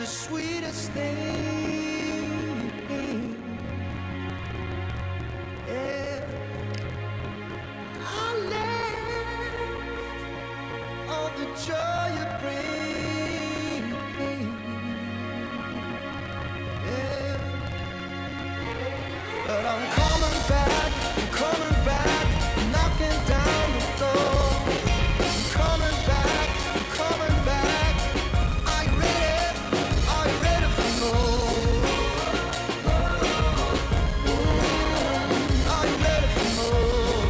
the sweetest thing. Yeah. I left all the joy you bring. Yeah. But I'm coming back, knocking down the door. I'm coming back, Are you ready? Are you ready for more? Are you ready for more?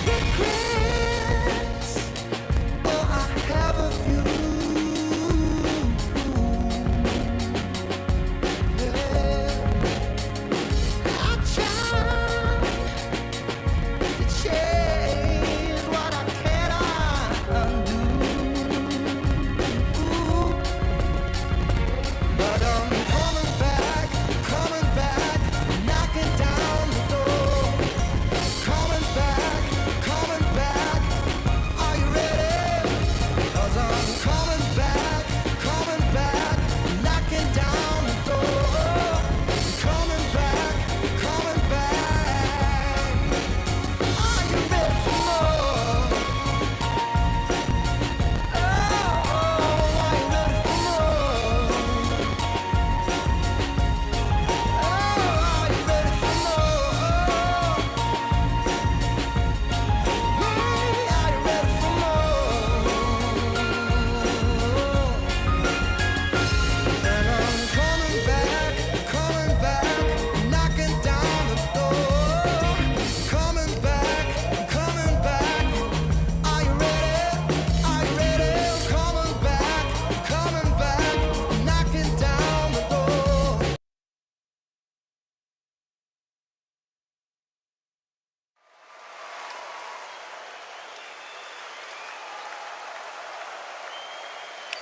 Regrets, oh, I have a few.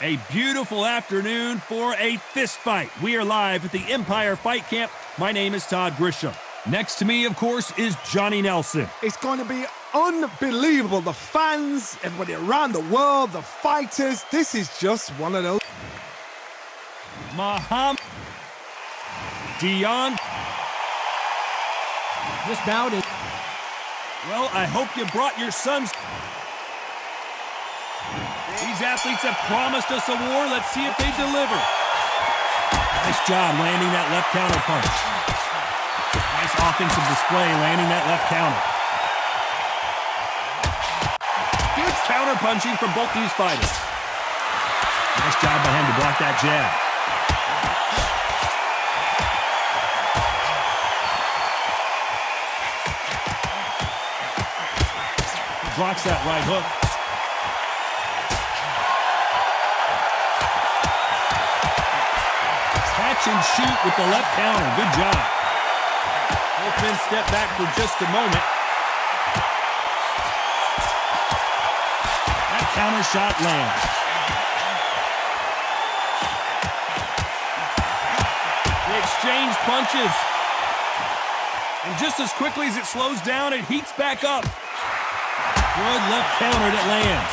A beautiful afternoon for a fist fight. We are live at the Empire Fight Camp. My name is Todd Grisham. Next to me, of course, is Johnny Nelson. It's going to be unbelievable. The fans, everybody around the world, the fighters. This is just one of those. Muhammad Dion. This bout is... Well, I hope you brought your sons. These athletes have promised us a war. Let's see if they deliver. Nice job landing that left counter punch. Nice offensive display landing that left counter. Good counter punching from both these fighters. Nice job by him to block that jab. Blocks that right hook. Catch and shoot with the left counter. Good job. Both men step back for just a moment. That counter shot lands. They exchange punches. And just as quickly as it slows down, it heats back up. Good left counter that lands.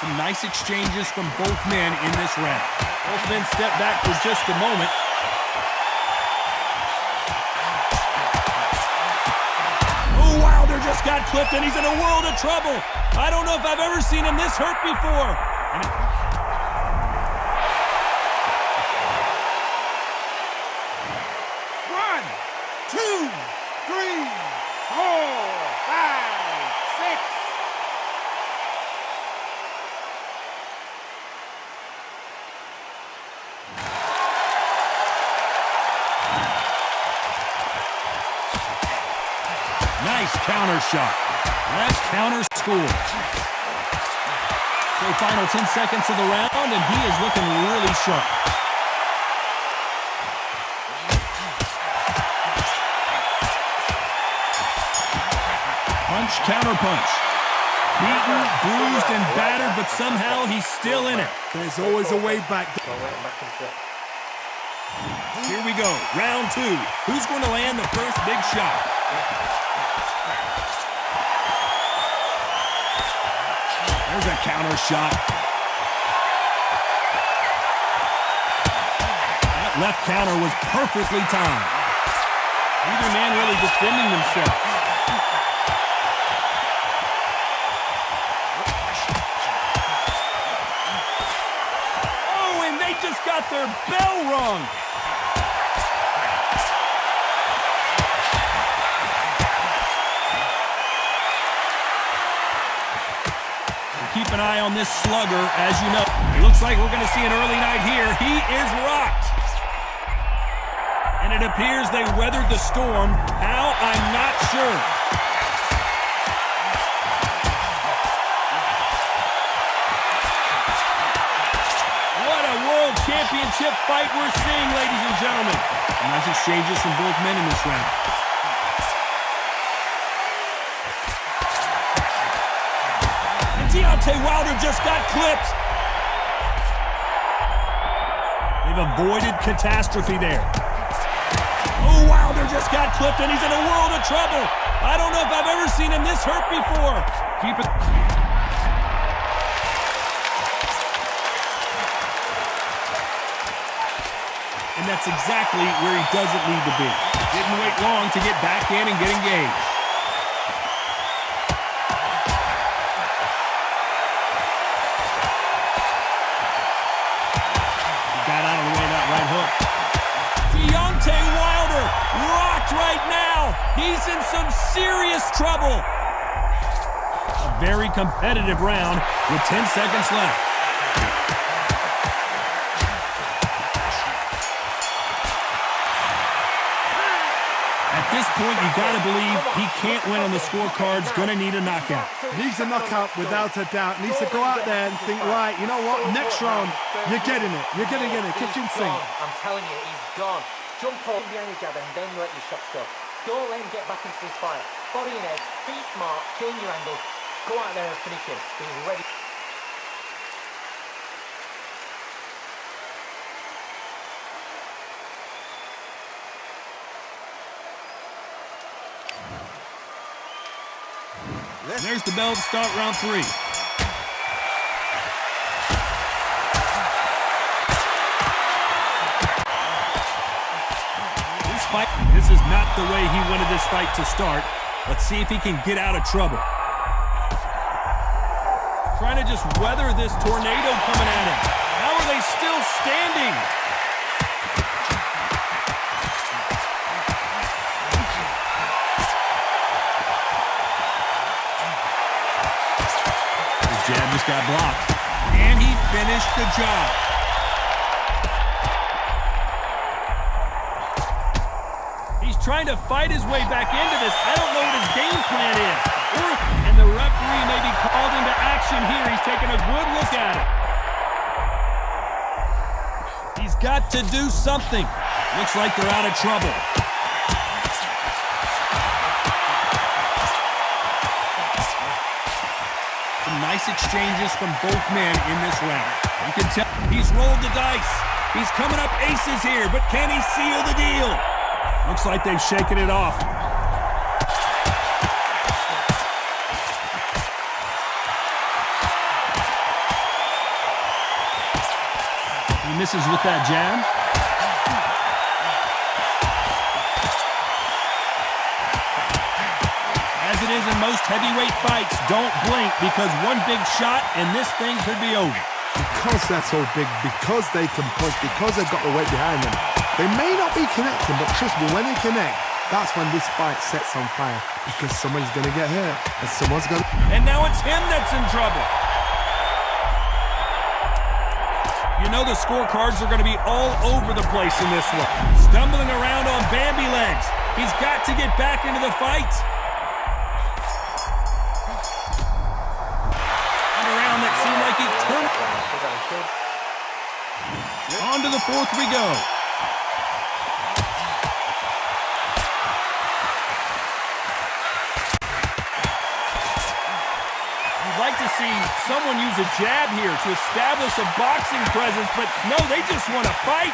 Some nice exchanges from both men in this round. Both men step back for just a moment. Oh, Wilder just got clipped, and he's in a world of trouble. I don't know if I've ever seen him this hurt before. One, two, three, four, five, six. Nice counter shot. Left counter scores. So final 10 seconds of the round, and he is looking really sharp. Punch, counter punch. Beaten, bruised, and battered, but somehow he's still in it. There's always a way back. Here we go, round two. Who's going to land the first big shot? There's a counter shot. That left counter was perfectly timed. Neither man really defending themselves. Oh, and they just got their bell rung. Keep an eye on this slugger, as you know. It looks like we're going to see an early night here. He is rocked. And it appears they weathered the storm. How? I'm not sure. What a world championship fight we're seeing, ladies and gentlemen. Nice exchanges from both men in this round. Deontay Wilder just got clipped. They've avoided catastrophe there. Oh, Wilder just got clipped, and he's in a world of trouble. I don't know if I've ever seen him this hurt before. Keep it. And that's exactly where he doesn't need to be. Didn't wait long to get back in and get engaged. Deontay Wilder rocked right now. He's in some serious trouble. A very competitive round with 10 seconds left. At this point, you gotta believe he can't win on the scorecards. Gonna need a knockout. Needs a knockout without a doubt. Needs to go out there and think, right, you know what? Next round, you're getting it. You're getting it. Kitchen sink. I'm telling you, he's gone. Jump up behind your jab and then let your shots go. Don't let him get back into this fight. Body and head, be smart, change your angle. Go out there and finish him. He's ready. There's the bell to start round 3. This is not the way he wanted this fight to start. Let's see if he can get out of trouble. Trying to just weather this tornado coming at him. How are they still standing? His jab just got blocked. And he finished the job. Trying to fight his way back into this. I don't know what his game plan is. And the referee may be called into action here. He's taking a good look at it. He's got to do something. Looks like they're out of trouble. Some nice exchanges from both men in this round. You can tell he's rolled the dice. He's coming up aces here, but can he seal the deal? Looks like they've shaken it off. He misses with that jab. As it is in most heavyweight fights, don't blink because one big shot and this thing could be over. Because they're so big, because they can push, because they've got the weight behind them. They may not be connecting, but trust me, when they connect, that's when this fight sets on fire. Because someone's going to get hurt, and someone's going to... And now it's him that's in trouble. You know the scorecards are going to be all over the place in this one. Stumbling around on Bambi legs. He's got to get back into the fight. And a round that seemed like he turned... On to the 4th we go. Like to see someone use a jab here to establish a boxing presence, but no, they just want to fight.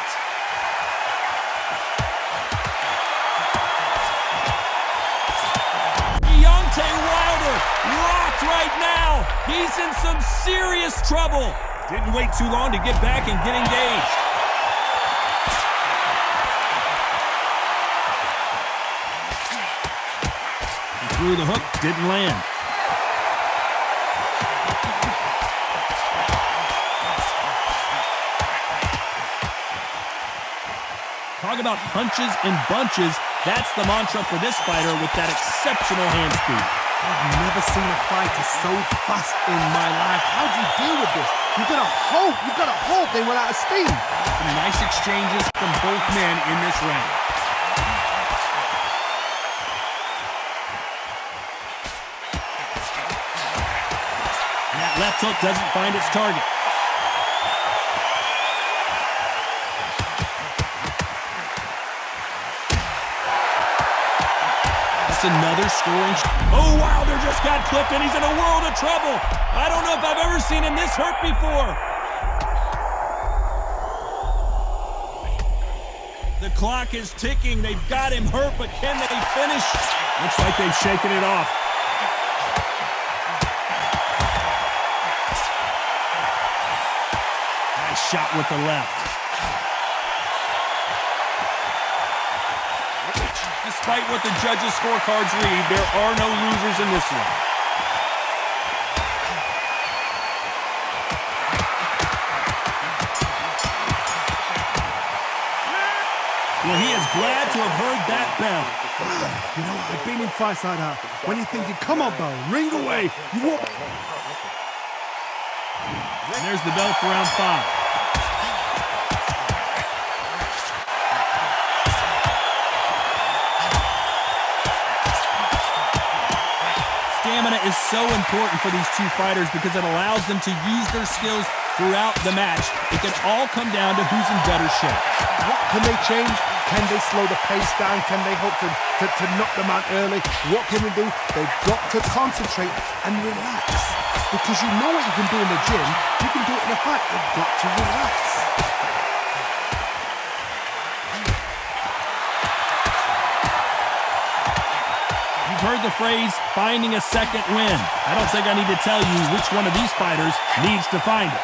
Wilder rocked right now. He's in some serious trouble. Didn't wait too long to get back and get engaged. He threw the hook, didn't land. Talk about punches and bunches. That's the mantra for this fighter with that exceptional hand speed. I've never seen a fighter so fast in my life. How do you deal with this? You gotta hope they went out of steam. Some nice exchanges from both men in this round. And that left hook doesn't find its target. Another scoring. Oh, Wilder just got clipped and he's in a world of trouble. I don't know if I've ever seen him this hurt before. The clock is ticking. They've got him hurt, but can they finish? Looks like they've shaken it off. Nice shot with the left. Despite what the judges' scorecards read, there are no losers in this one. Well, he is glad to have heard that bell. You know, I've been in fights like that. When you're thinking, come on, bell, ring away. You walk. And there's the bell for round 5. Stamina is so important for these two fighters because it allows them to use their skills throughout the match. It can all come down to who's in better shape. What can they change? Can they slow the pace down? Can they hope to knock them out early? What can they do? They've got to concentrate and relax. Because you know what you can do in the gym, you can do it in a fight. You've got to relax. Heard the phrase, finding a second win. I don't think I need to tell you which one of these fighters needs to find it.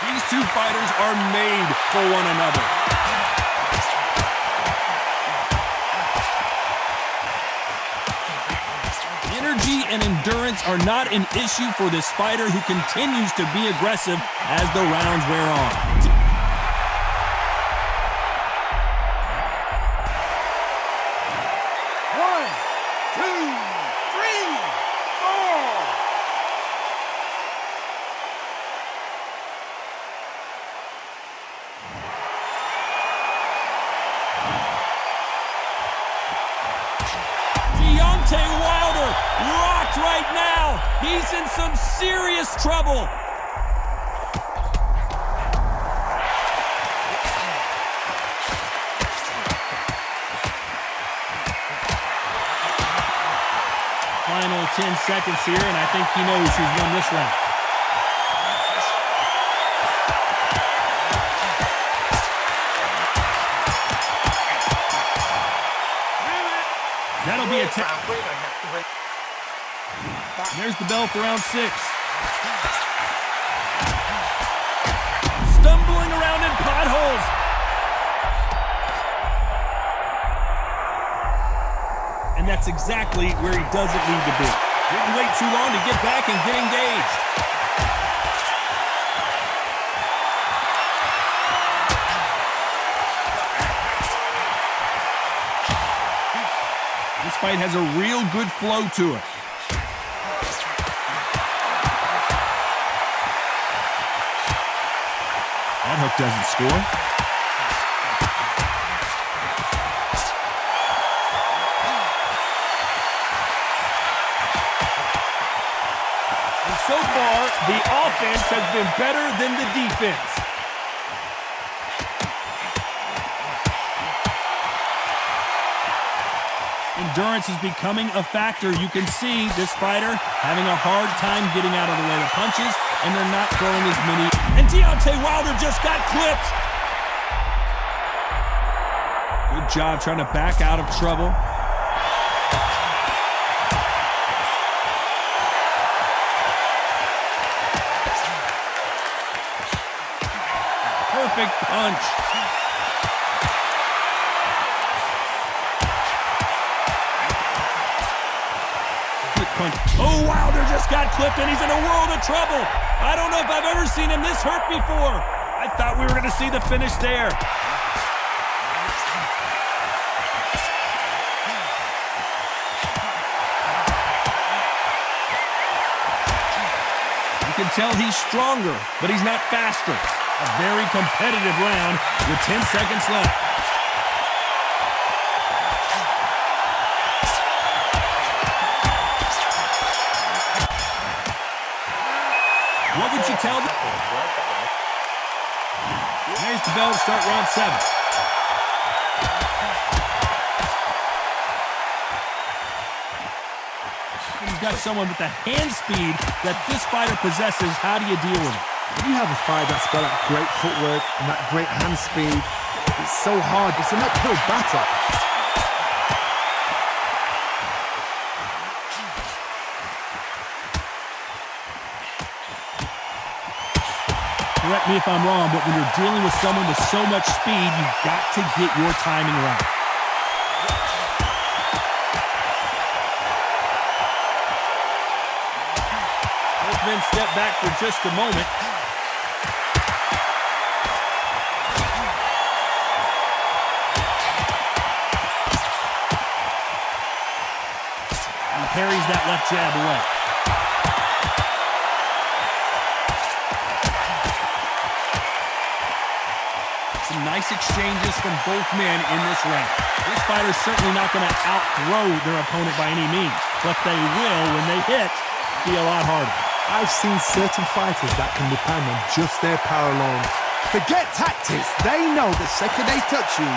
These two fighters are made for one another. Energy and endurance are not an issue for this fighter who continues to be aggressive as the rounds wear on. Wilder rocked right now. He's in some serious trouble. Final 10 seconds here, and I think he knows who's won this round. That'll be a tap. There's the bell for round 6. Stumbling around in potholes. And that's exactly where he doesn't need to be. Didn't wait too long to get back and get engaged. This fight has a real good flow to it. That hook doesn't score. And so far, the offense has been better than the defense. Endurance is becoming a factor. You can see this fighter having a hard time getting out of the way of punches and they're not throwing as many. And Deontay Wilder just got clipped. Good job trying to back out of trouble. Perfect punch. Good punch. Oh, Wilder just got clipped and he's in a world of trouble. I don't know if I've ever seen him this hurt before. I thought we were going to see the finish there. You can tell he's stronger, but he's not faster. A very competitive round with 10 seconds left. What would you tell them? There's the bell to start round 7. He's got someone with the hand speed that this fighter possesses. How do you deal with it? When you have a fight that's got that great footwork and that great hand speed, it's so hard. It's an uphill battle. Correct me if I'm wrong, but when you're dealing with someone with so much speed, you've got to get your timing right. Both men step back for just a moment. He parries that left jab away. Some nice exchanges from both men in this round. This fighter's certainly not going to outthrow their opponent by any means, but they will, when they hit, be a lot harder. I've seen certain fighters that can depend on just their power alone. Forget tactics. They know the second they touch you,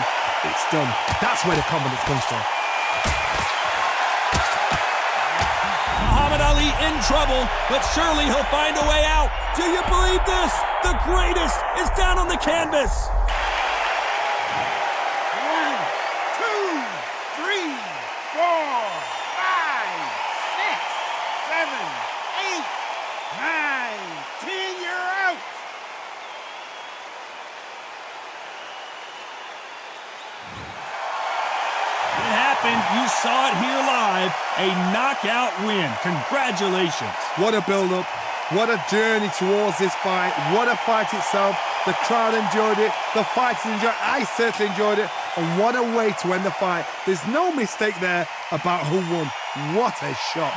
it's done. That's where the confidence comes from. Muhammad Ali in trouble, but surely he'll find a way out. Do you believe this? The greatest is down on the canvas. 1, 2, 3, 4, 5, 6, 7, 8, 9, 10, you're out. It happened. You saw it here live. A knockout win. Congratulations. What a build-up. What a journey towards this fight. What a fight itself. The crowd enjoyed it. The fighters enjoyed it. I certainly enjoyed it. And what a way to end the fight. There's no mistake there about who won. What a shot.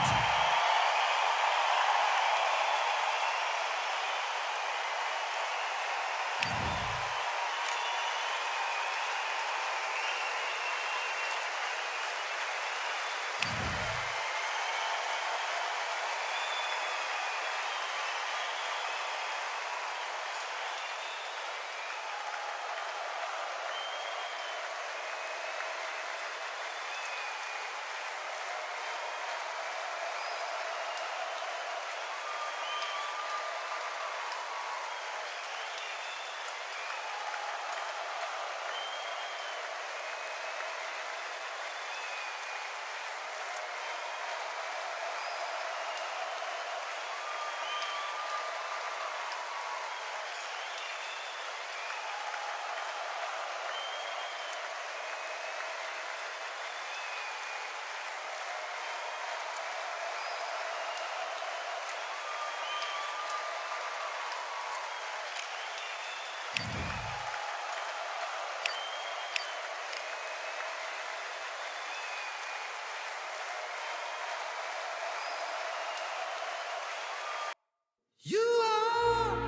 You are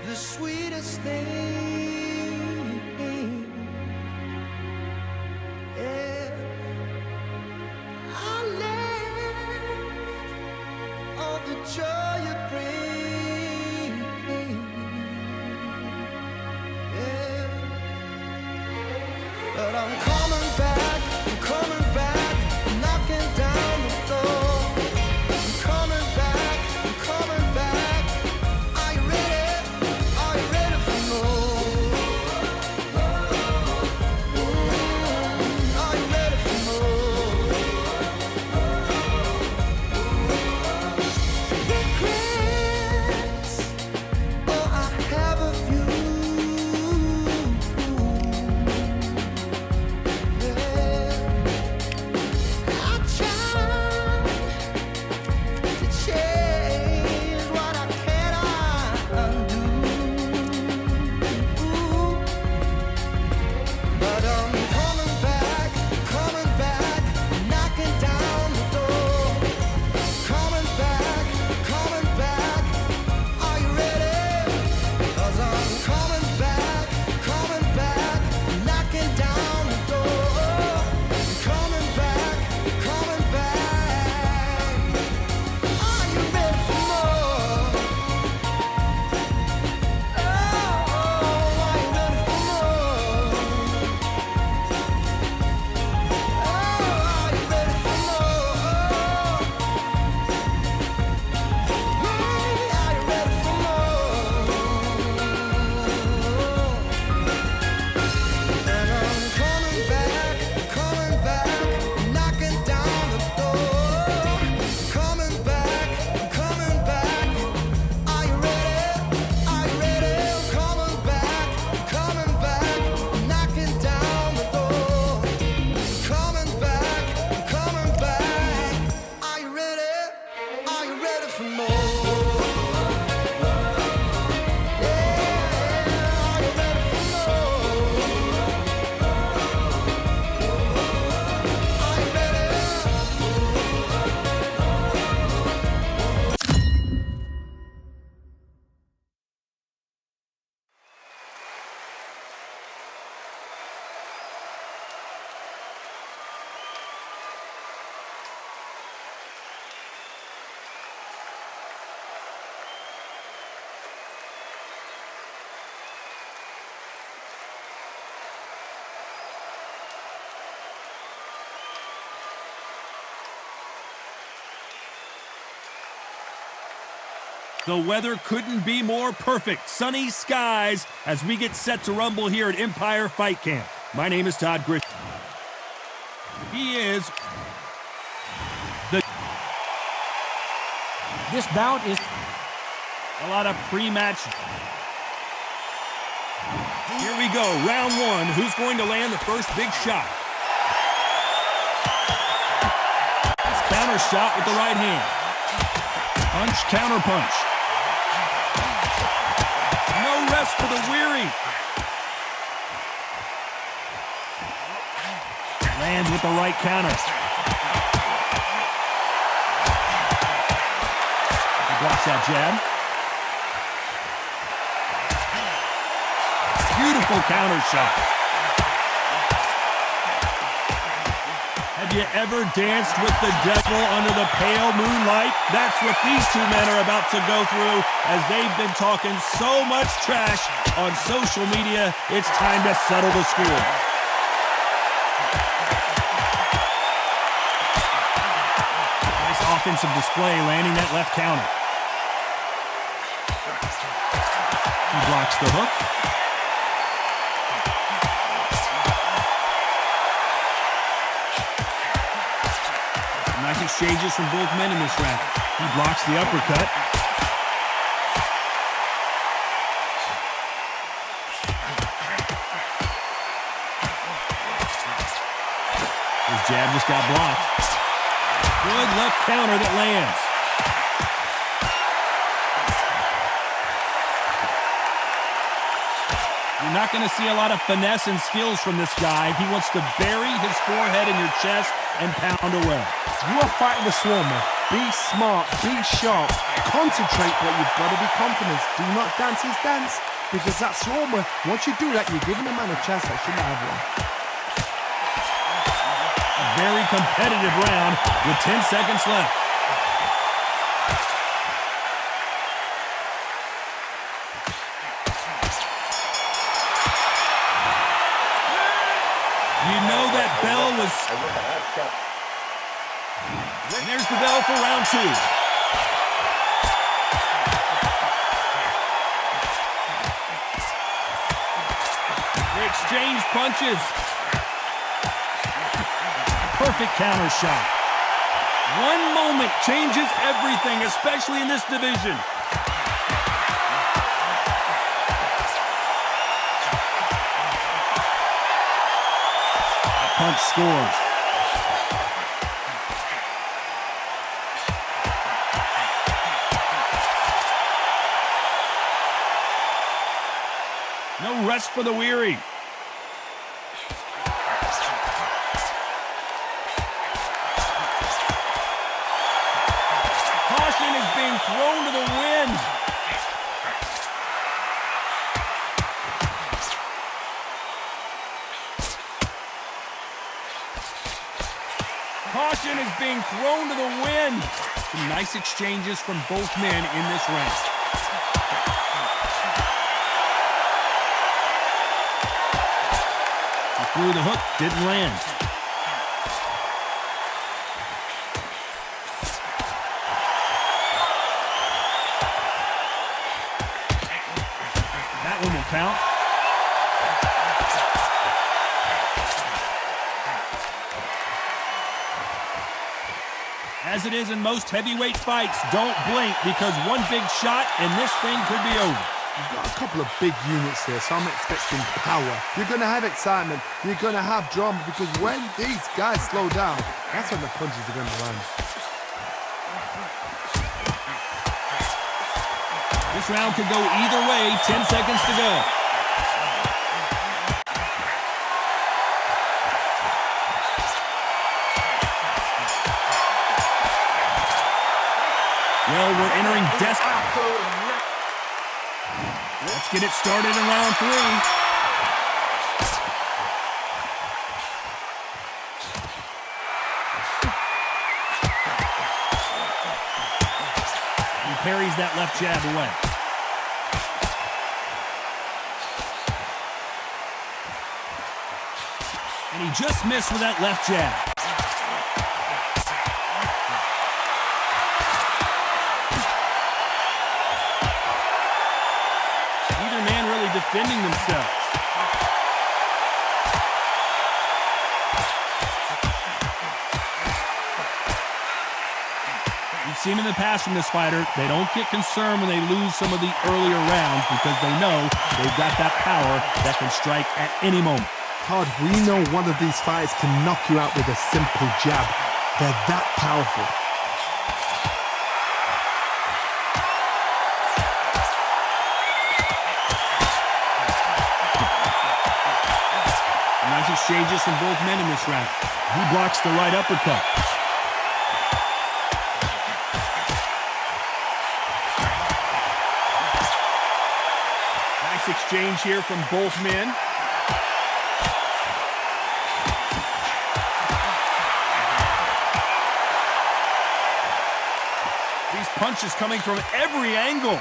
the sweetest thing. Yeah. I left all the joy you bring. Yeah. But I'm coming back, knocking down the door. I'm coming back, The weather couldn't be more perfect. Sunny skies as we get set to rumble here at Empire Fight Camp. My name is Todd Griffin. He is the... This bout is a lot of pre-match. Here we go, round one. Who's going to land the first big shot? Counter shot with the right hand. Punch, counter punch. No rest for the weary. Lands with the right counter. He blocks that jab. Beautiful counter shot. Have you ever danced with the devil under the pale moonlight? That's what these two men are about to go through as they've been talking so much trash on social media. It's time to settle the score. Nice offensive display, landing that left counter. He blocks the hook. Nice exchanges from both men in this round. He blocks the uppercut. His jab just got blocked. Good left counter that lands. You're not going to see a lot of finesse and skills from this guy. He wants to bury his forehead in your chest and pound away. You are fighting the Swarmer. Be smart, be sharp, concentrate, but you've got to be confident. Do not dance his dance, because that Swarmer, once you do that, you're giving a man a chance that shouldn't have one. A very competitive round with 10 seconds left. You know that bell was... And there's the bell for round two. They exchange punches. Perfect counter shot. One moment changes everything, especially in this division. That punch scores. No rest for the weary. Caution is being thrown to the wind. Caution is being thrown to the wind. Some nice exchanges from both men in this round. Through the hook, didn't land. That one will count. As it is in most heavyweight fights, don't blink, because one big shot and this thing could be over. You've got a couple of big units here, so I'm expecting power. You're going to have excitement. You're going to have drama, because when these guys slow down, that's when the punches are going to land. This round could go either way. 10 seconds to go. Well, we're entering Let's get it started in round three. He parries that left jab away. And he just missed with that left jab. defending themselves. We've seen in the past from this fighter, they don't get concerned when they lose some of the earlier rounds because they know they've got that power that can strike at any moment. Todd, we know one of these fighters can knock you out with a simple jab. They're that powerful. Nice exchanges from both men in this round. He blocks the right uppercut. Nice exchange here from both men. These punches coming from every angle.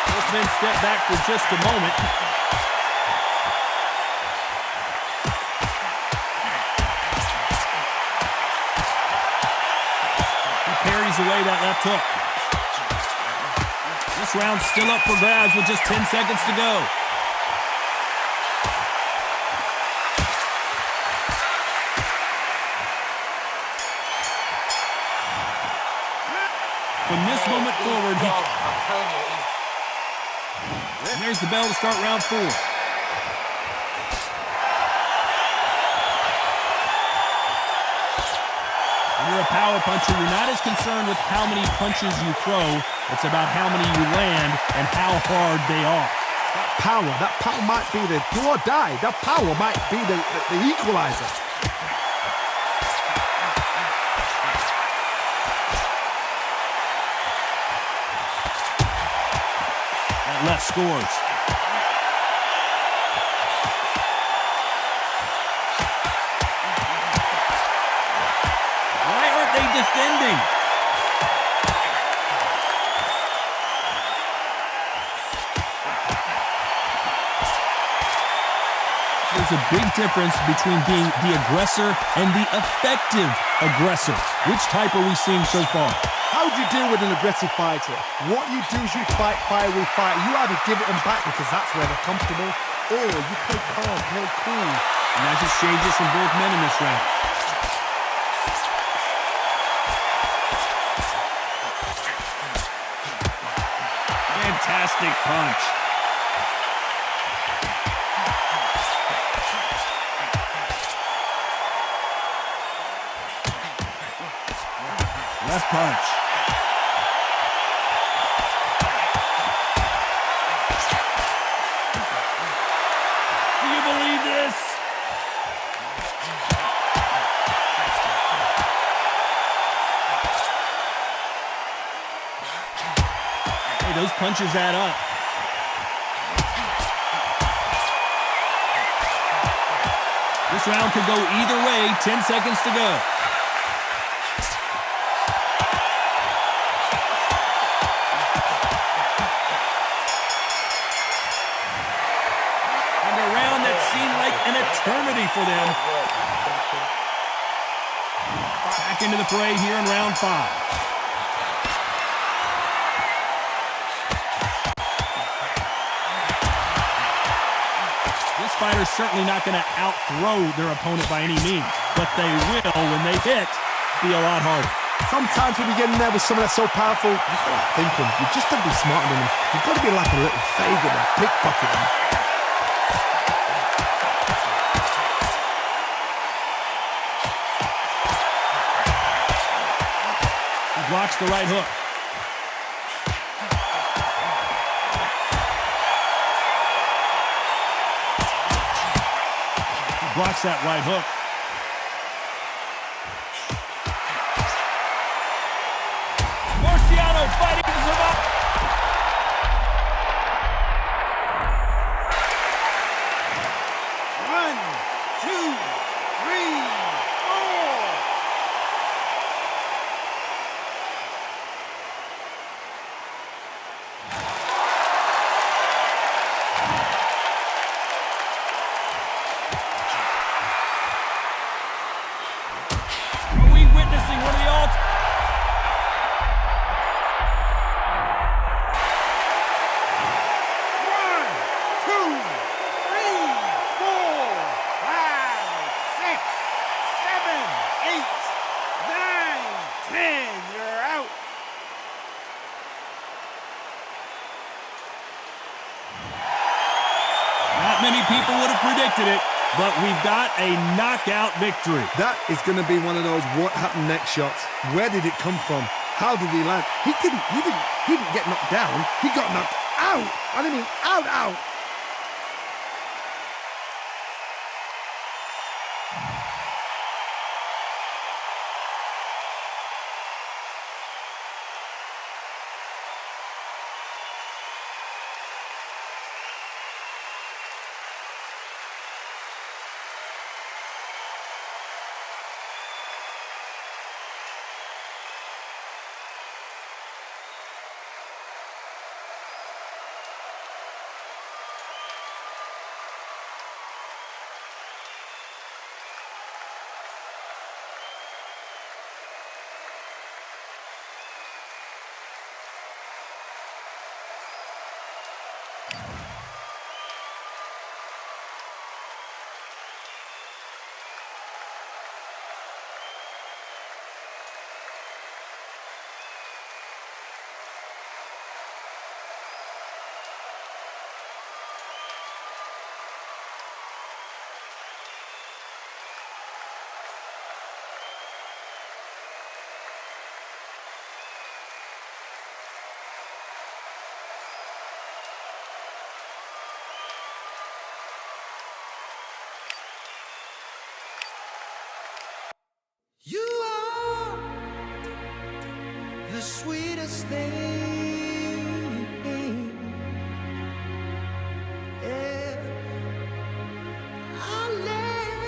Both men step back for just a moment. He parries away that left hook. This round's still up for grabs with just 10 seconds to go. From this moment forward, I'm telling you, and there's the bell to start round 4. When you're a power puncher, you're not as concerned with how many punches you throw. It's about how many you land and how hard they are. That power might be the do or die. That power might be the equalizer. That left scores. Why aren't they defending? There's a big difference between being the aggressor and the effective aggressor. Which type are we seeing so far? How do you deal with an aggressive fighter? What you do is you fight fire with fire. You either give it them back because that's where they're comfortable, or you play calm, play cool. Nice exchanges from both men in this round. Fantastic punch. Left punch. Do you believe this? Hey, those punches add up. This round could go either way. 10 seconds to go. An eternity for them. Back into the fray here in round 5. This fighter's certainly not going to outthrow their opponent by any means, but they will, when they hit, be a lot harder. Sometimes when you get in there with someone that's so powerful, you've got to think them. You've just got to be smarter than them. You've got to be like a little faggot and pickpocket them. Blocks the right hook. He blocks that right hook. Marciano fighting to survive. One, two, three, four. many people would have predicted it, but we've got a knockout victory. That is going to be one of those what happened next shots. Where did it come from? How did he land? He didn't get knocked down. He got knocked out. I mean, out. You are the sweetest thing. Yeah. I left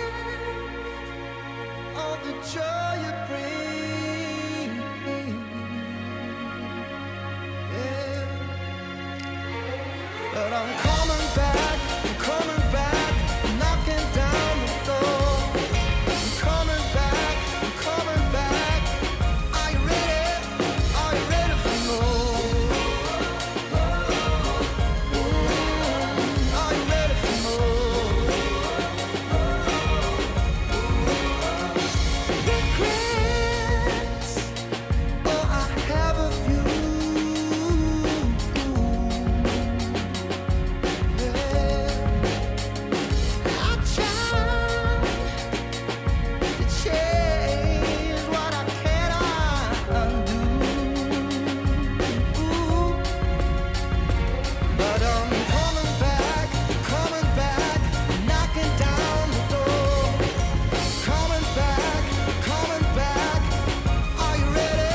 all the joy you bring. Yeah. But I'm coming back, knocking down the door. I'm coming back. Are you ready for more? Are you ready for more? Regrets, oh, I have a few. Yeah. I tried to change what I cannot undo. But I'm coming back, knocking down the door. Coming back. Are you ready?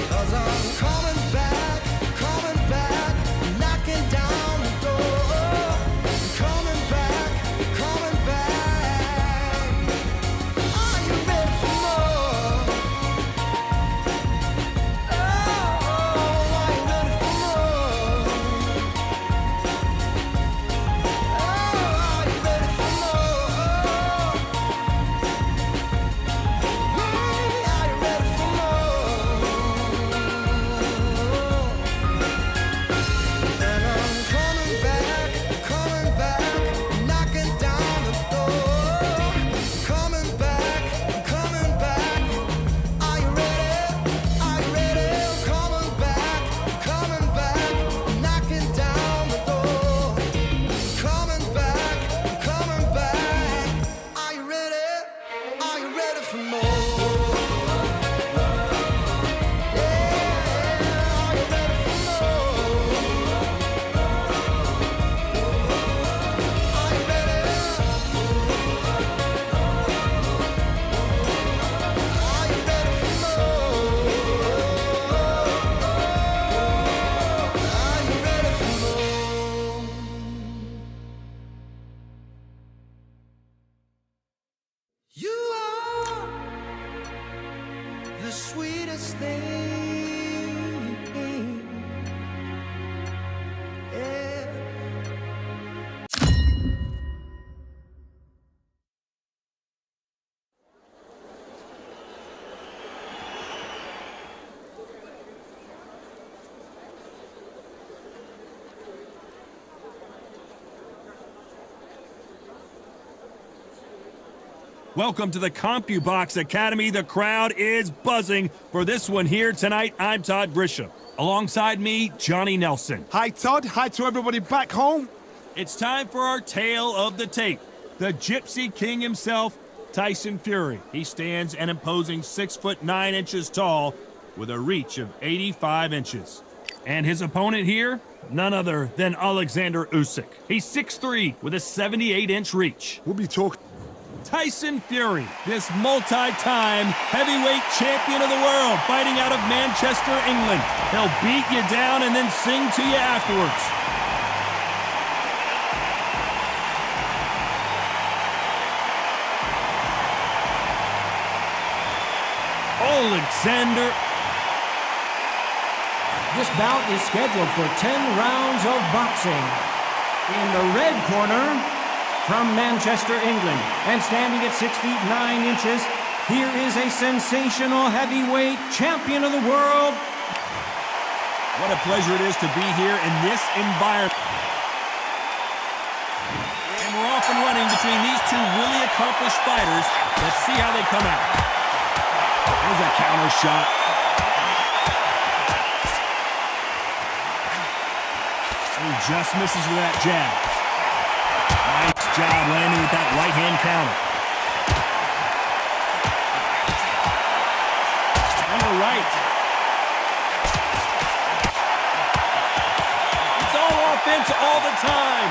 'Cause I'm coming back, knocking down the door. Coming back. Are you ready for more? Oh, are you ready for more? Oh, are you ready for more? Yeah, are you ready for more? And I'm coming back, knocking down the door. Coming back. Are you ready? Coming back, knocking down the door. Coming back. Are you ready? For more? Yeah, are you ready for more? Are you ready? Are you ready for more? Are you ready for more? You are the sweetest thing. Yeah. Welcome to the CompuBox Academy. The crowd is buzzing for this one here tonight. I'm Todd Grisham. Alongside me, Johnny Nelson. Hi, Todd. Hi to everybody back home. It's time for our tale of the tape. The Gypsy King himself, Tyson Fury. He stands an imposing 6'9" tall with a reach of 85 inches. And his opponent here, none other than Alexander Usyk. He's 6'3" with a 78-inch reach. We'll be talking. Tyson Fury, this multi-time heavyweight champion of the world, fighting out of Manchester, England. He'll beat you down and then sing to you afterwards. Alexander. This bout is scheduled for 10 rounds of boxing. In the red corner, from Manchester, England, and standing at 6 feet 9 inches, here is a sensational heavyweight champion of the world. What a pleasure it is to be here in this environment. And we're off and running between these two really accomplished fighters. Let's see how they come out. There's a counter shot. He just misses with that jab. Nice job landing with that right-hand counter. On the right. It's all offense all the time.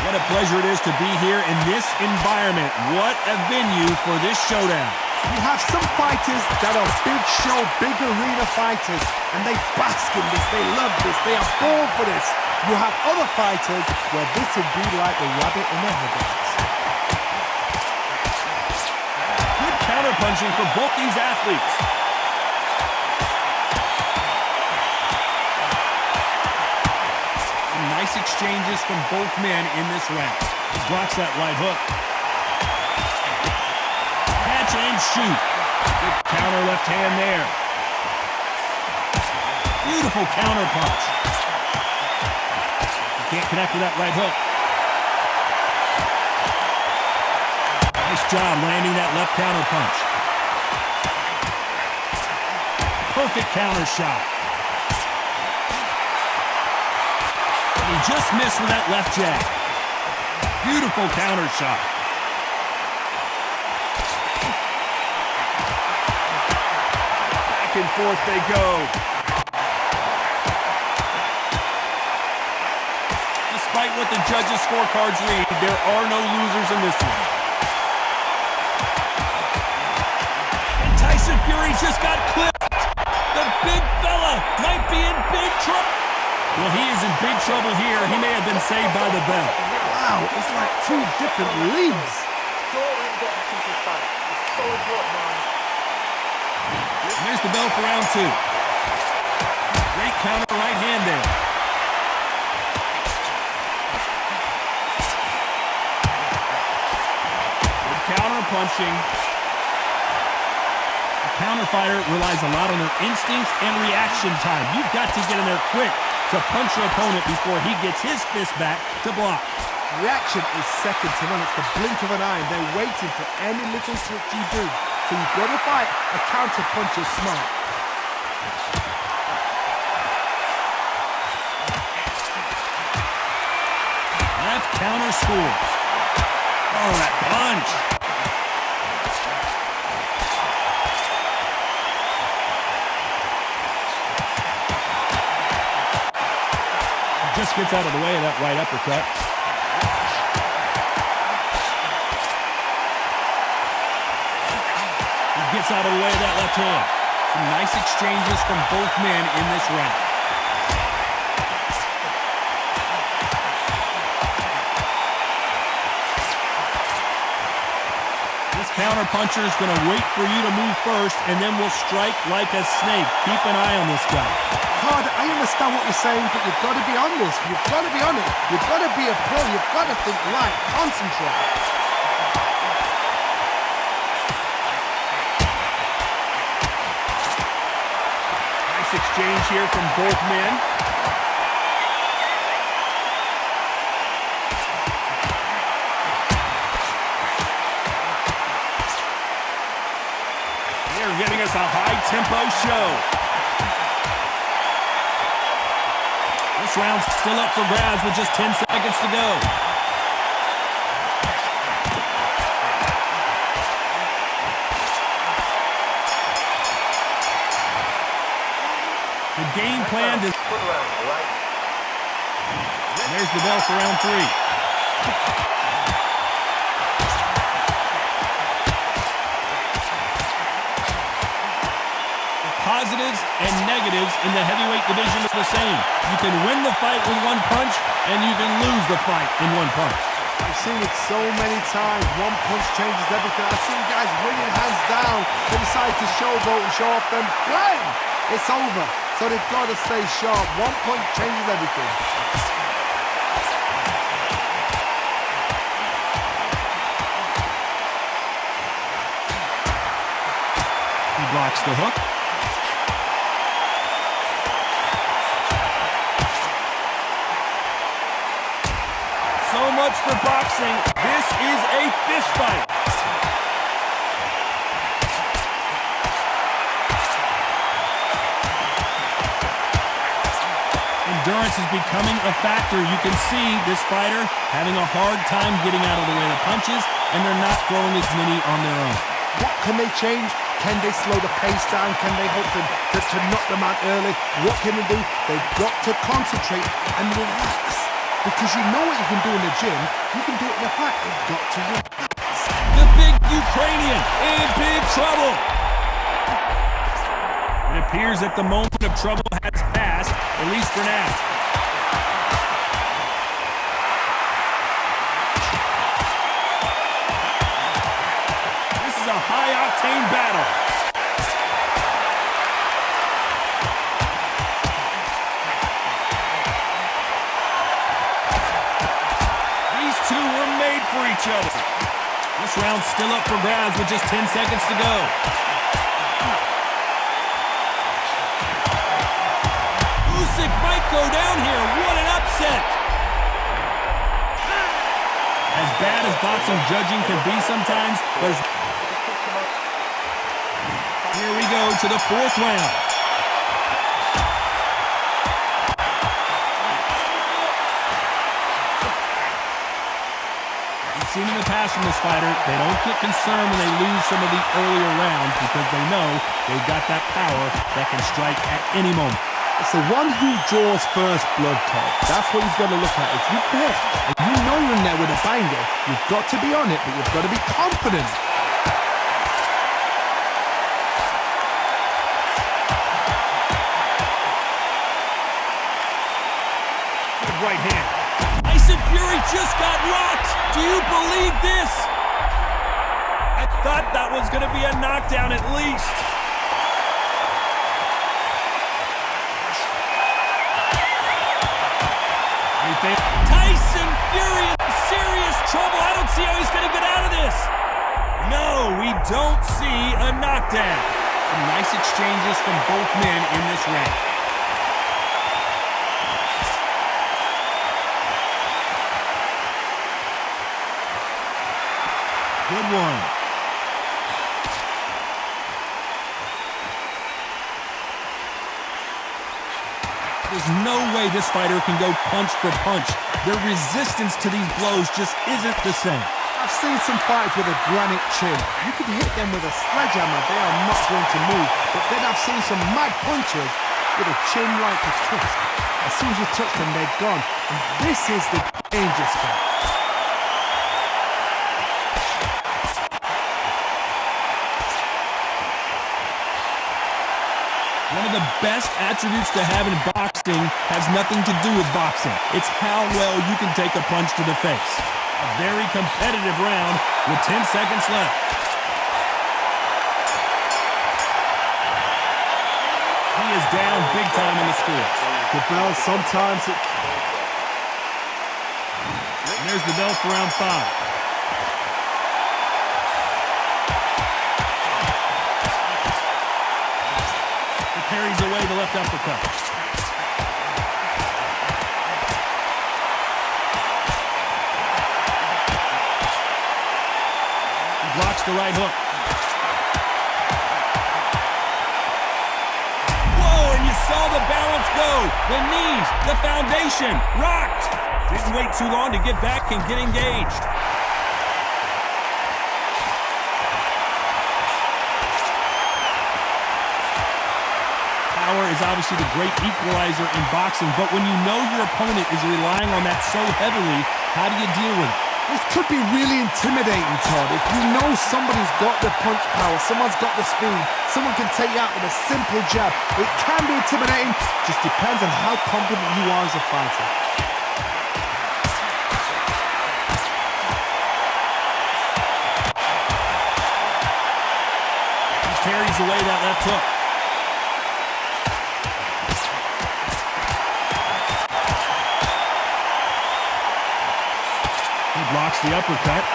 What a pleasure it is to be here in this environment. What a venue for this showdown. You have some fighters that are big show, big arena fighters, and they bask in this, they love this, they are born for this. You have other fighters where this would be like the rabbit in the headlights. Good counterpunching for both these athletes. Some nice exchanges from both men in this round. Blocks that right hook. Catch and shoot. Good counter left hand there. Beautiful counter punch. Can't connect with that right hook. Nice job landing that left counter punch. Perfect counter shot. And he just missed with that left jab. Beautiful counter shot. Back and forth they go. Despite what the judges' scorecards read, there are no losers in this one. And Tyson Fury just got clipped. The big fella might be in big trouble. Well, he is in big trouble here. He may have been saved by the bell. Wow, it's like two different leagues. Don't let him get back into his fight. It's so important, man. And there's the bell for round two. Great counter right hand there. Good counter punching. A counter fighter relies a lot on their instincts and reaction time. You've got to get in there quick to punch your opponent before he gets his fist back to block. Reaction is second to none. It's the blink of an eye. They're waiting for any little switch you do. So you've got to fight a counter punch is smart. Left counter scores. Oh, that punch. Just gets out of the way of that right uppercut. He gets out of the way of that left hand. Some nice exchanges from both men in this round. This counter puncher is going to wait for you to move first, and then will strike like a snake. Keep an eye on this guy. Hard, I understand what you're saying, but you've got to be on this. You've got to be on it. You've got to be a pro. You've got to think right. Concentrate. Nice exchange here from both men. They're getting a us a high-tempo show. This round's still up for grabs with just 10 seconds to go. The game plan is... There's the bell for round 3. Positives and negatives in the heavyweight division are the same. You can win the fight with one punch, and you can lose the fight in one punch. I've seen it so many times. One punch changes everything. I've seen guys winning hands down. They decide to showboat and show off them. Bang! It's over. So they've got to stay sharp. One punch changes everything. He blocks the hook. So much for boxing. This is a fist fight. Endurance is becoming a factor. You can see this fighter having a hard time getting out of the way of the punches, and they're not throwing as many on their own. What can they change? Can they slow the pace down? Can they hope to knock them out early? What can they do? They've got to concentrate and relax. Because you know what you can do in the gym, you can do it in the fight. You've got to relax. The big Ukrainian in big trouble. It appears that the moment of trouble has passed, at least for now. This is a high-octane battle. Two were made for each other. This round's still up for grabs with just 10 seconds to go. Usyk might go down here. What an upset. As bad as boxing judging can be sometimes, there's... Here we go to the 4th round. Seen in the past from this fighter, they don't get concerned when they lose some of the earlier rounds because they know they've got that power that can strike at any moment. It's the one who draws first blood, Todd. That's what you've got to look at. If you bet and you know you're in there with a banger, you've got to be on it, but you've got to be confident. Good right hand. Tyson Fury just got rocked. Do you believe this? I thought that was going to be a knockdown at least. Tyson Fury in serious trouble. I don't see how he's going to get out of this. No, we don't see a knockdown. Some nice exchanges from both men in this round. Good one. There's no way this fighter can go punch for punch. Their resistance to these blows just isn't the same. I've seen some fighters with a granite chin. You can hit them with a sledgehammer, they are not going to move. But then I've seen some mad punchers with a chin like a twist. As soon as you touch them, they're gone. And this is the dangerous part. One of the best attributes to have in boxing has nothing to do with boxing. It's how well you can take a punch to the face. A very competitive round with 10 seconds left. He is down big time in the scores. The bell sometimes... And there's the bell for round 5. Carries away the left uppercut. He blocks the right hook. saw the balance go. The knees, the foundation, rocked. Didn't wait too long to get back and get engaged. Power is obviously the great equalizer in boxing, but when you know your opponent is relying on that so heavily, how do you deal with it? This could be really intimidating, Todd. If you know somebody's got the punch power, someone's got the speed, someone can take you out with a simple jab, it can be intimidating. Just depends on how confident you are as a fighter. He carries away that left hook. Blocks the uppercut.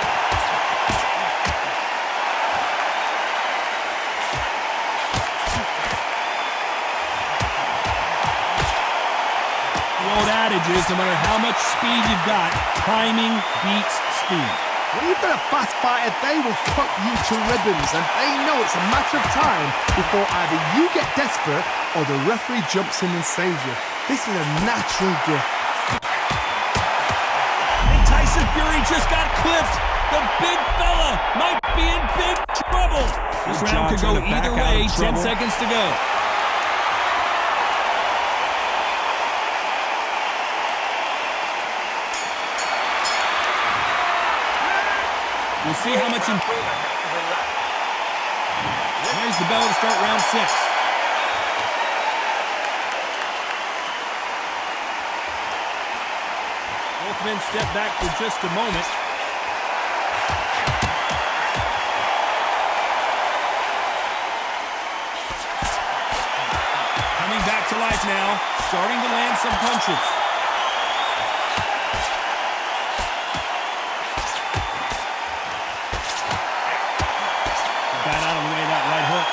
The old adage is no matter how much speed you've got, timing beats speed. When you've got a fast fighter, they will cut you to ribbons, and they know it's a matter of time before either you get desperate or the referee jumps in and saves you. This is a natural gift. Tyson Fury just got clipped. The big fella might be in big trouble. This round could go either way. 10 seconds to go. We'll see how much improvement. There's the bell to start round 6. Both men step back for just a moment. Coming back to life now, starting to land some punches. Got out of the way of that right hook.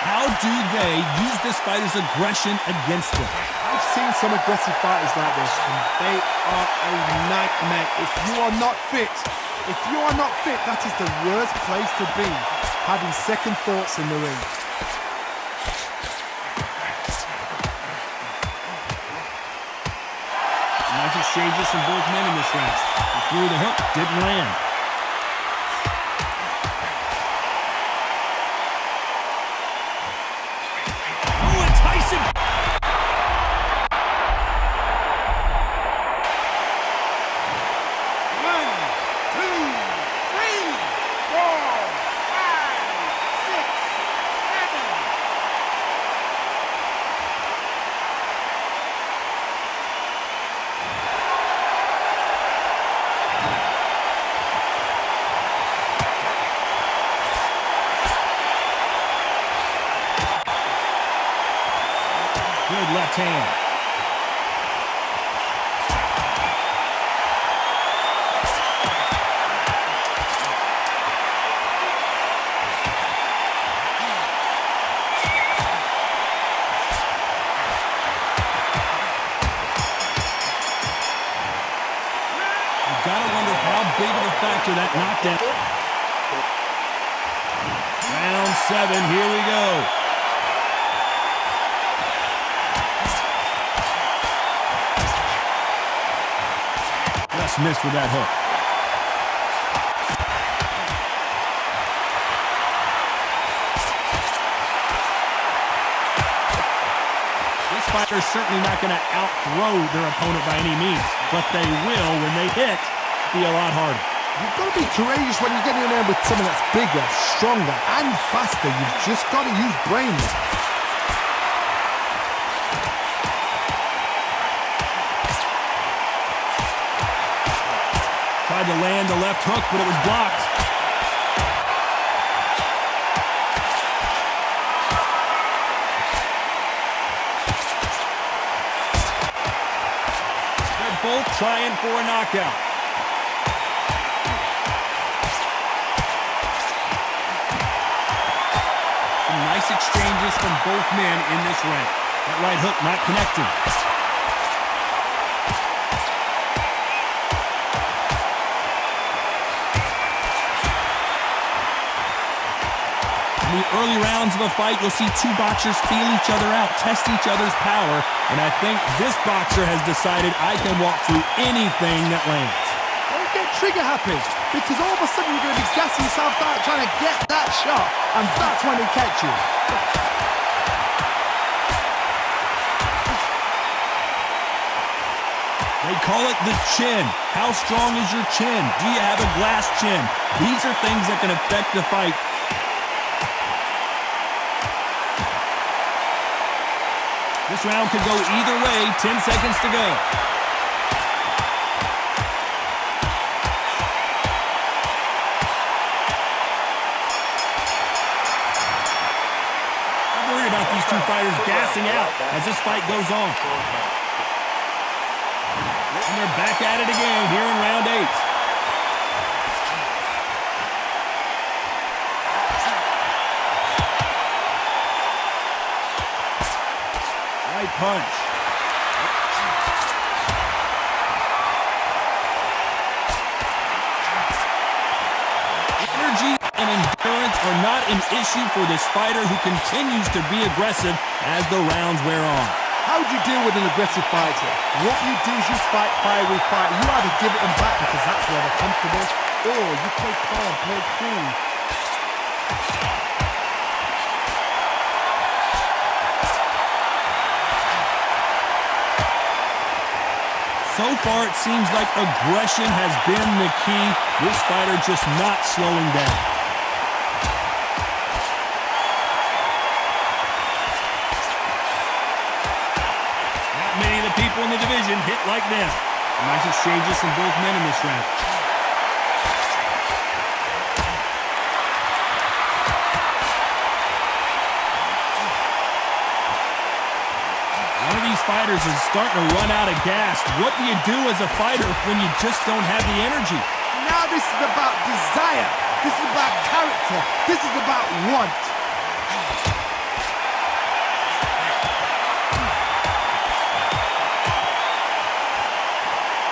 How do they use this fighter's aggression against them? I've seen some aggressive fighters like this, and they are a nightmare. If you are not fit, that is the worst place to be, having second thoughts in the ring. Nice exchanges from both men in this round. He threw the hook, didn't land. Good left hand. You've got to wonder how big of a factor that knockdown. Round 7, here we go. Missed with that hook. This fighter is certainly not going to outthrow their opponent by any means, but they will, when they hit, be a lot harder. You've got to be courageous when you get in there with someone that's bigger, stronger, and faster. You've just got to use brains. Tried to land the left hook, but it was blocked. They're both trying for a knockout. Some nice exchanges from both men in this round. That right hook not connecting. In the early rounds of a fight, you'll see two boxers feel each other out, test each other's power, and I think this boxer has decided I can walk through anything that lands. Don't get trigger happy, because all of a sudden you're going to be gassing yourself out trying to get that shot, and that's when they catch you. They call it the chin. How strong is your chin? Do you have a glass chin? These are things that can affect the fight. This round could go either way. 10 seconds to go. I'm worried about these two fighters gassing out as this fight goes on. And they're back at it again here in round 8. Right punch. Energy and endurance are not an issue for this fighter who continues to be aggressive as the rounds wear on. How do you deal with an aggressive fighter? What you do is you fight fire with fire. You either give it them back because that's where they're comfortable, or you play calm, play cool. So far, it seems like aggression has been the key. This fighter just not slowing down. Not many of the people in the division hit like this. Nice exchanges from both men in this round. One of these fighters is starting to run out of gas. What do you do as a fighter when you just don't have the energy? Now this is about desire. This is about character. This is about want.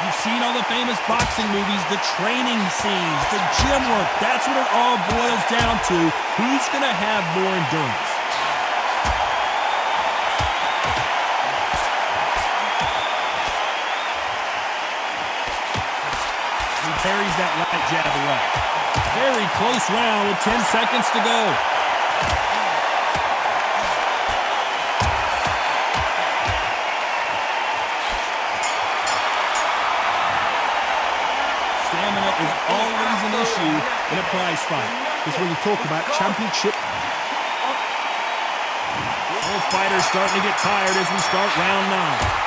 You've seen all the famous boxing movies, the training scenes, the gym work. That's what it all boils down to. Who's going to have more endurance? He parries that right jab away. Very close round with 10 seconds to go. Stamina is always an issue in a prize fight. This is when you talk about championship. Both fighters starting to get tired as we start round 9.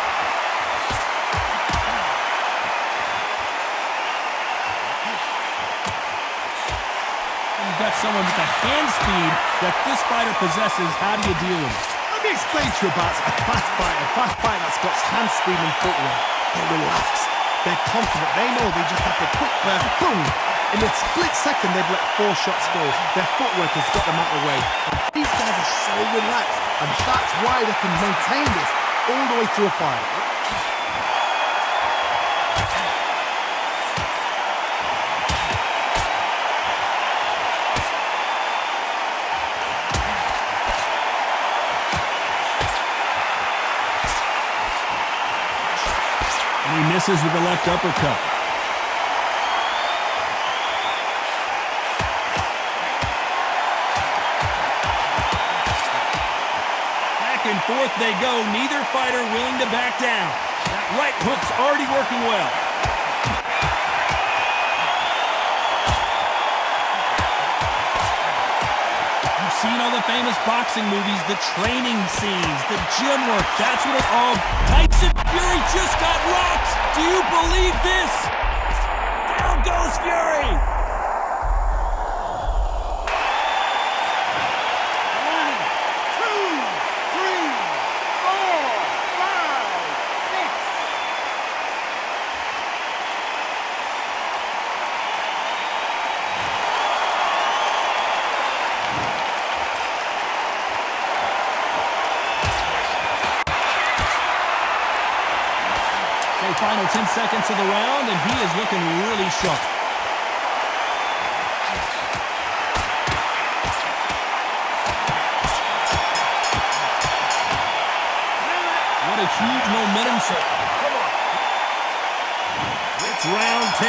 You've got someone with the hand speed that this fighter possesses. How do you deal with it? Let me explain to you about a fast fighter. A fast fighter that's got hand speed and footwork. They're relaxed. They're confident. They know they just have to quick burst, boom. In a split second, they've let 4 shots go. Their footwork has got them out of the way. And these guys are so relaxed, and that's why they can maintain this all the way through a fight. And he misses with the left uppercut. Back and forth they go. Neither fighter willing to back down. That right hook's already working well. You've seen all the famous boxing movies, the training scenes, the gym work. That's what it all... Tyson Fury just got rocked. Do you believe this? Down goes Fury. 6. So final 10 seconds of the round, and he is looking really sharp. huge momentum. Come on. It's round 10.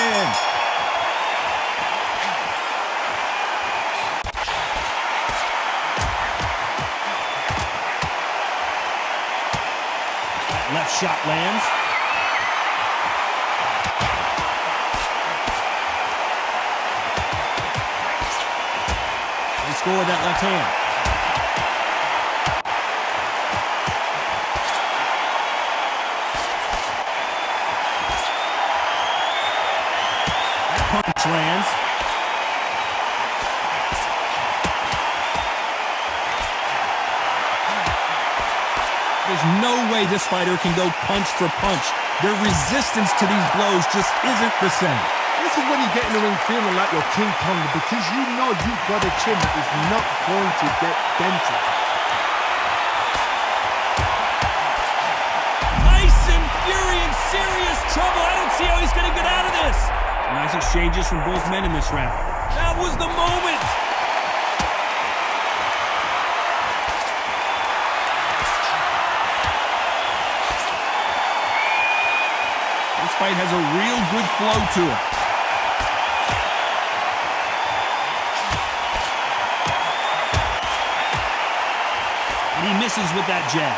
That left shot lands. They score with that left hand. Punch lands. There's no way this fighter can go punch for punch. Their resistance to these blows just isn't the same. This is when you get in the ring feeling like you're King Kong because you know you've got a chin that is not going to get dented. Tyson Fury in serious trouble. I don't see how he's going to get out of this. Nice exchanges from both men in this round. That was the moment. This fight has a real good flow to it. And he misses with that jab.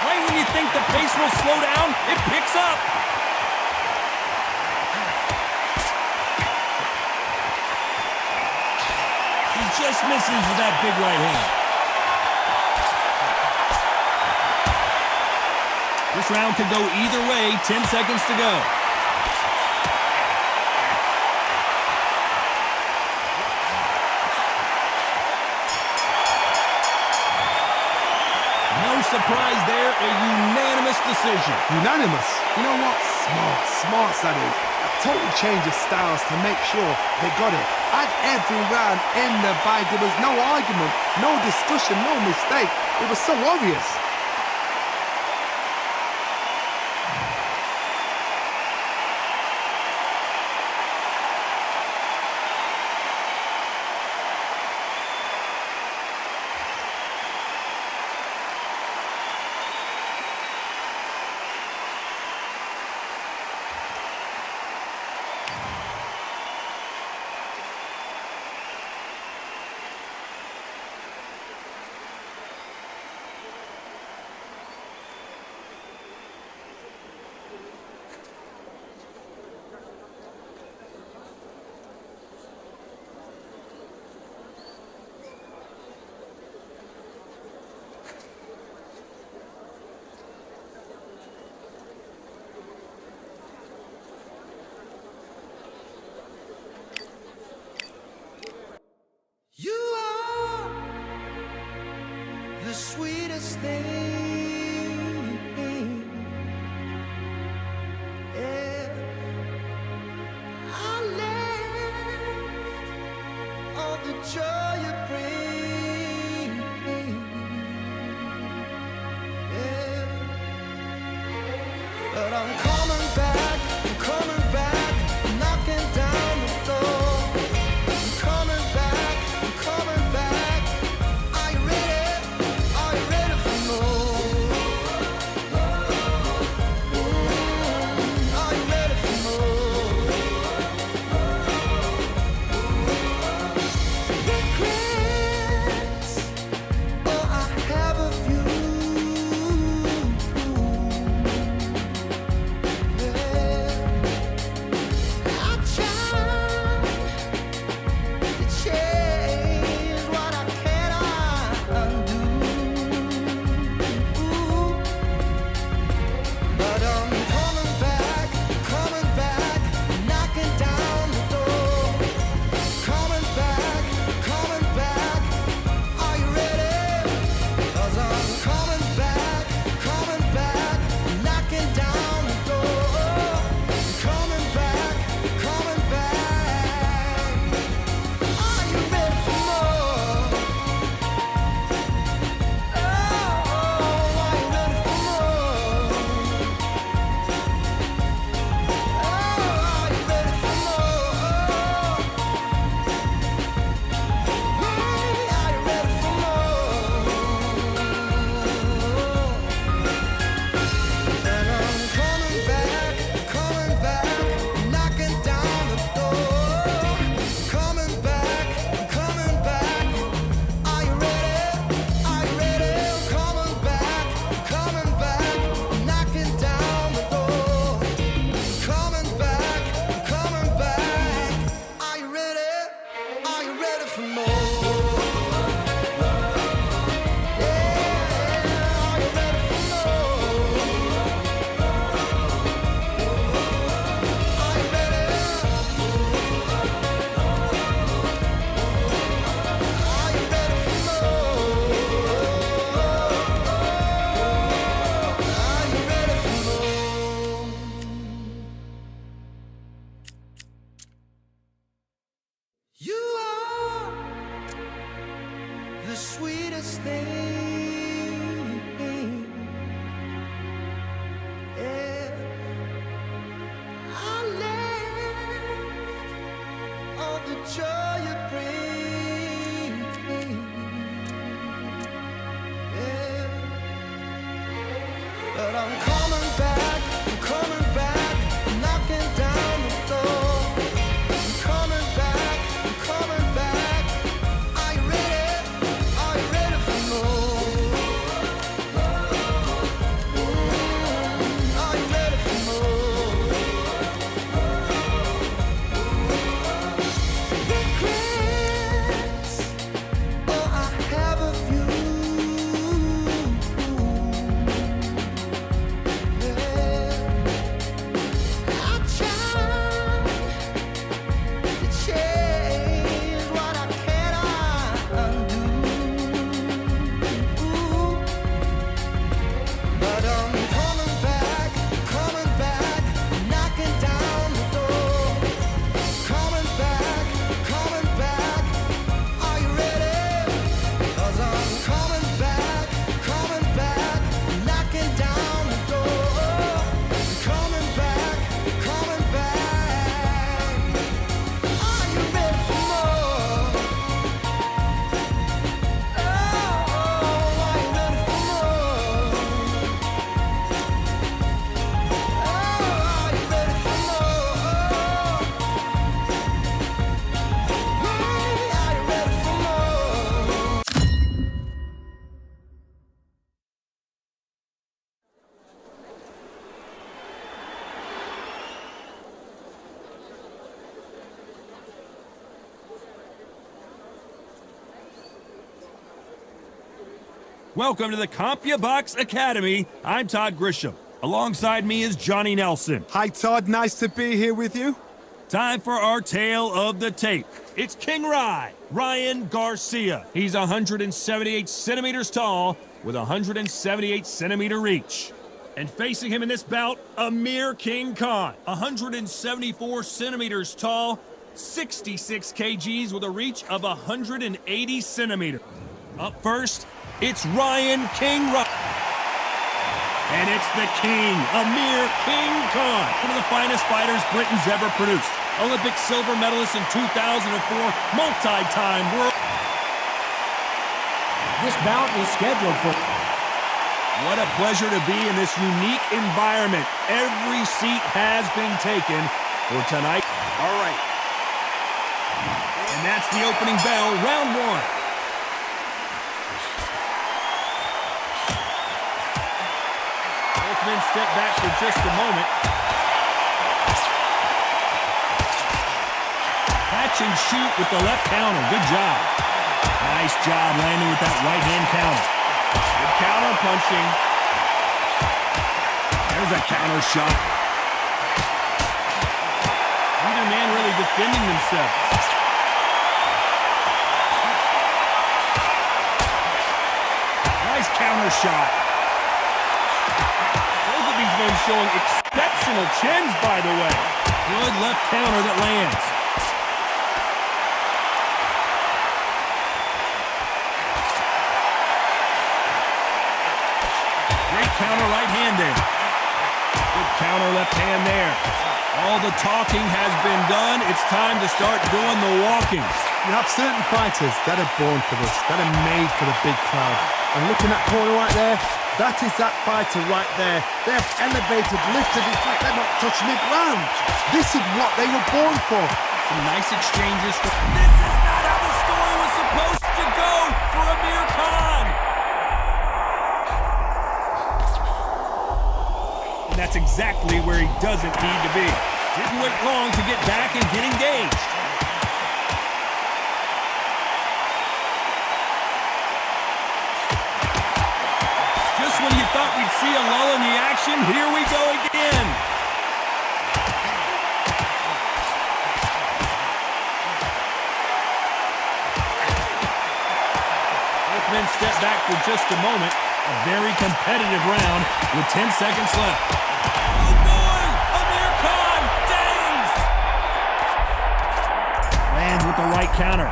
Right when you think the pace will slow down, it picks up. He just misses with that big right hand. This round could go either way. 10 seconds to go. No surprise there, a unanimous decision. Unanimous. You know what? Smart that is. A total change of styles to make sure they got it. At every round in the bag, there was no argument, no discussion, no mistake. It was so obvious. You are the sweetest thing. Yeah. I left all the joy you bring. Yeah. But I'm coming back, knocking down the door. I'm coming back. Are you ready for more? But I'm coming back, knocking down the door. I'm coming back, Are you ready? Are you ready for more? Are you ready for more? Regrets, oh, I have a few. I tried to change what I cannot undo, but I'm coming back, knocking down the door. Coming back, are you ready? 'Cause I'm coming back, knocking down the door. Coming back, are you ready for more? Oh, are you ready for more? Oh, are you ready for more? Hey, are you ready for more? Welcome to the CompuBox Academy. I'm Todd Grisham. Alongside me is Johnny Nelson. Hi, Todd. Nice to be here with you. Time for our tale of the tape. It's King Ryan Garcia. He's 178 centimeters tall with 178 centimeter reach. And facing him in this bout, Amir King Khan, 174 centimeters tall, 66 kgs with a reach of 180 centimeters. Up first, it's Ryan King and it's the King, Amir King Khan, one of the finest fighters Britain's ever produced. Olympic silver medalist in 2004, multi-time world. This bout is scheduled for... What a pleasure to be in this unique environment. Every seat has been taken for tonight. All right. And that's the opening bell, round one. Both men step back for just a moment. Catch and shoot with the left counter. Good job. Nice job landing with that right hand counter. Good counter punching. There's a counter shot. Neither man really defending themselves. Nice counter shot. Both of these men showing exceptional chins, by the way. Good left counter that lands. Great counter right hand there. Good counter left hand there. All the talking has been done. It's time to start doing the walking. You have certain fighters that are born for this, that are made for the big crowd. And looking at that corner right there, that is that fighter right there. They have elevated, lifted, it's like they're not touching the ground. This is what they were born for. Some nice exchanges. This is not how the story was supposed to go for Amir Khan. And that's exactly where he doesn't need to be. Didn't wait long to get back and get engaged. Just when you thought we'd see a lull in the action, here we go again. Both men step back for just a moment. A very competitive round with 10 seconds left. Oh boy! Amir Khan dazed! Lands with the right counter.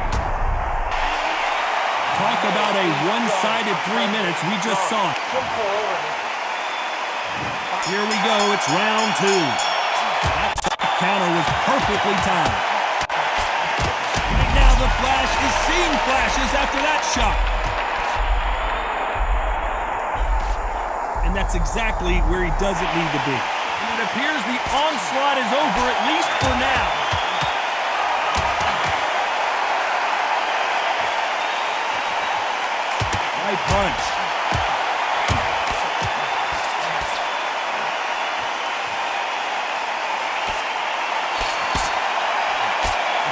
Talk about a one-sided 3 minutes. We just saw it. Here we go. It's round two. That counter was perfectly timed. Right now, the Flash is seeing flashes after that shot. And that's exactly where he doesn't need to be. And it appears the onslaught is over, at least for now. Right punch.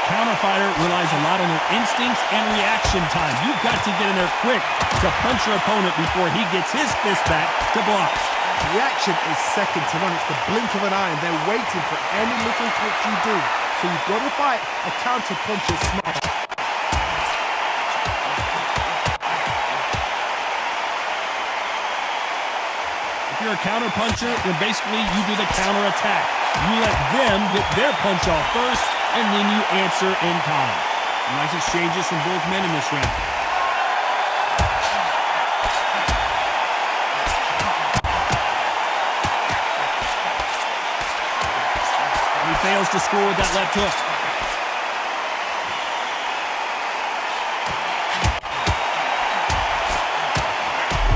Counter fighter relies a lot on their instincts and reaction time. You've got to get in there quick to punch your opponent before he gets his fist back to block. Reaction is second to none. It's the blink of an eye, and they're waiting for any little touch you do. So you've got to fight a counter puncher smart. If you're a counter puncher, then basically you do the counter attack. You let them get their punch off first, and then you answer in kind. Nice exchanges from both men in this round. He fails to score with that left hook.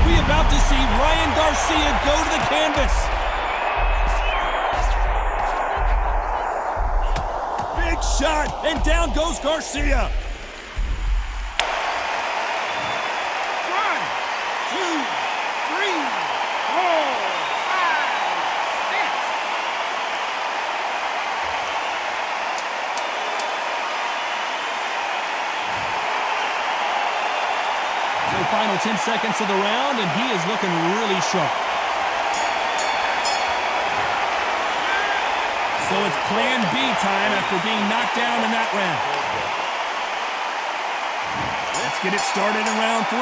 We're about to see Ryan Garcia go to the canvas. Shot, and down goes Garcia. 1, 2, 3, 4, 5, 6. The final 10 seconds of the round, and he is looking really sharp. So it's plan B time after being knocked down in that round. Let's get it started in round 3.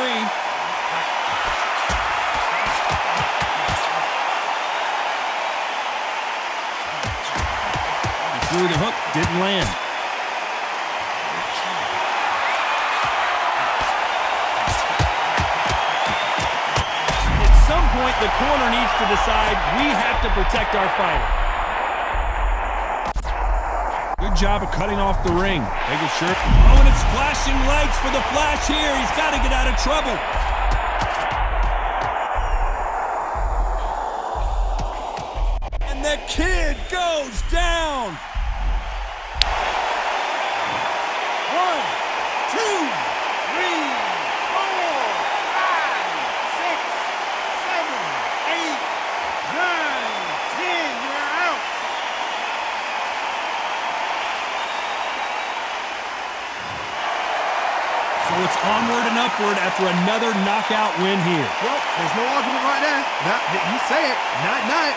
He threw the hook, didn't land. At some point, the corner needs to decide we have to protect our fighter. Good job of cutting off the ring. Making sure. Oh, and it's flashing lights for the flash here. He's got to get out of trouble. And the kid goes down. 1, 2, 3, 4, 5, 6, 7, 8, 9, 10. You're out. So it's onward and upward after another knockout win here. Well, there's no argument right there. You say it. Night-night.